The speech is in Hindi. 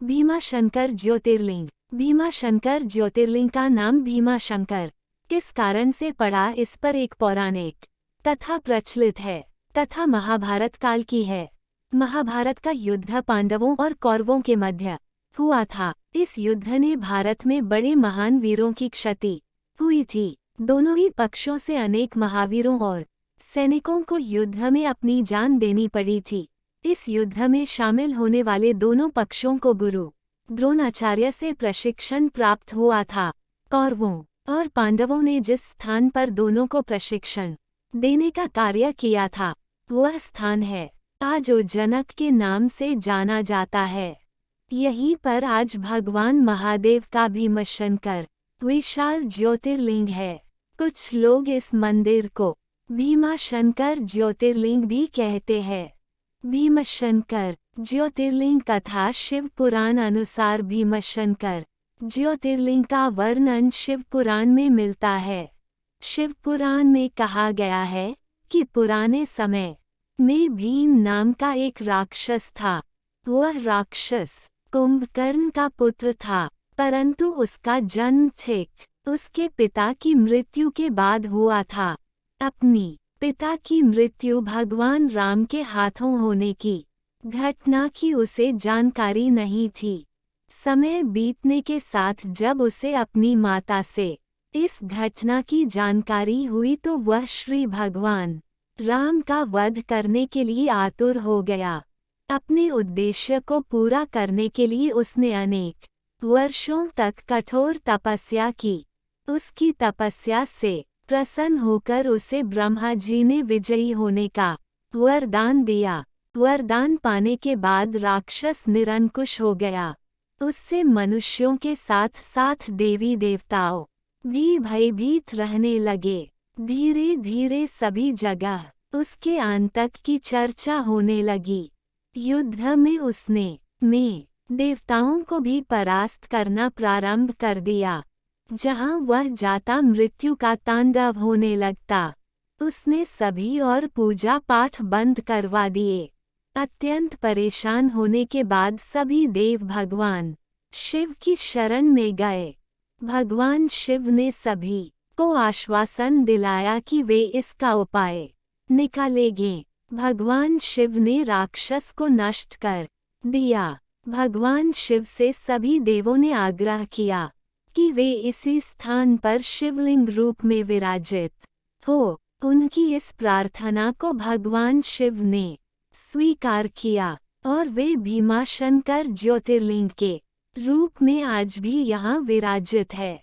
भीमाशंकर ज्योतिर्लिंग। भीमाशंकर ज्योतिर्लिंग का नाम भीमाशंकर किस कारण से पड़ा, इस पर एक पौराणिक कथा प्रचलित है। कथा महाभारत काल की है। महाभारत का युद्ध पांडवों और कौरवों के मध्य हुआ था। इस युद्ध ने भारत में बड़े महान वीरों की क्षति हुई थी। दोनों ही पक्षों से अनेक महावीरों और सैनिकों को युद्ध में अपनी जान देनी पड़ी थी। इस युद्ध में शामिल होने वाले दोनों पक्षों को गुरु द्रोणाचार्य से प्रशिक्षण प्राप्त हुआ था। कौरवों और पांडवों ने जिस स्थान पर दोनों को प्रशिक्षण देने का कार्य किया था, वह स्थान है आज उज्जनक के नाम से जाना जाता है। यहीं पर आज भगवान महादेव का भीमाशंकर विशाल ज्योतिर्लिंग है। कुछ लोग इस मंदिर को भीमाशंकर ज्योतिर्लिंग भी कहते हैं। भीमाशंकर ज्योतिर्लिंग कथा शिव पुराण अनुसार भीमाशंकर ज्योतिर्लिंग का वर्णन शिव पुराण में मिलता है। शिव पुराण में कहा गया है कि पुराने समय में भीम नाम का एक राक्षस था। वह राक्षस कुंभकर्ण का पुत्र था, परंतु उसका जन्म ठीक उसके पिता की मृत्यु के बाद हुआ था। अपनी पिता की मृत्यु भगवान राम के हाथों होने की घटना की उसे जानकारी नहीं थी। समय बीतने के साथ जब उसे अपनी माता से इस घटना की जानकारी हुई तो वह श्री भगवान राम का वध करने के लिए आतुर हो गया। अपने उद्देश्य को पूरा करने के लिए उसने अनेक वर्षों तक कठोर तपस्या की। उसकी तपस्या से प्रसन्न होकर उसे ब्रह्मा जी ने विजयी होने का वरदान दिया। वरदान पाने के बाद राक्षस निरंकुश हो गया। उससे मनुष्यों के साथ साथ देवी देवताओं भी भयभीत रहने लगे। धीरे धीरे सभी जगह उसके आतंक की चर्चा होने लगी। युद्ध में उसने देवताओं को भी परास्त करना प्रारंभ कर दिया। जहां वह जाता मृत्यु का तांडव होने लगता। उसने सभी और पूजा पाठ बंद करवा दिए। अत्यंत परेशान होने के बाद सभी देव भगवान शिव की शरण में गए। भगवान शिव ने सभी को आश्वासन दिलाया कि वे इसका उपाय निकालेंगे। भगवान शिव ने राक्षस को नष्ट कर दिया। भगवान शिव से सभी देवों ने आग्रह किया कि वे इसी स्थान पर शिवलिंग रूप में विराजित हो। उनकी इस प्रार्थना को भगवान शिव ने स्वीकार किया और वे भीमाशंकर ज्योतिर्लिंग के रूप में आज भी यहाँ विराजित है।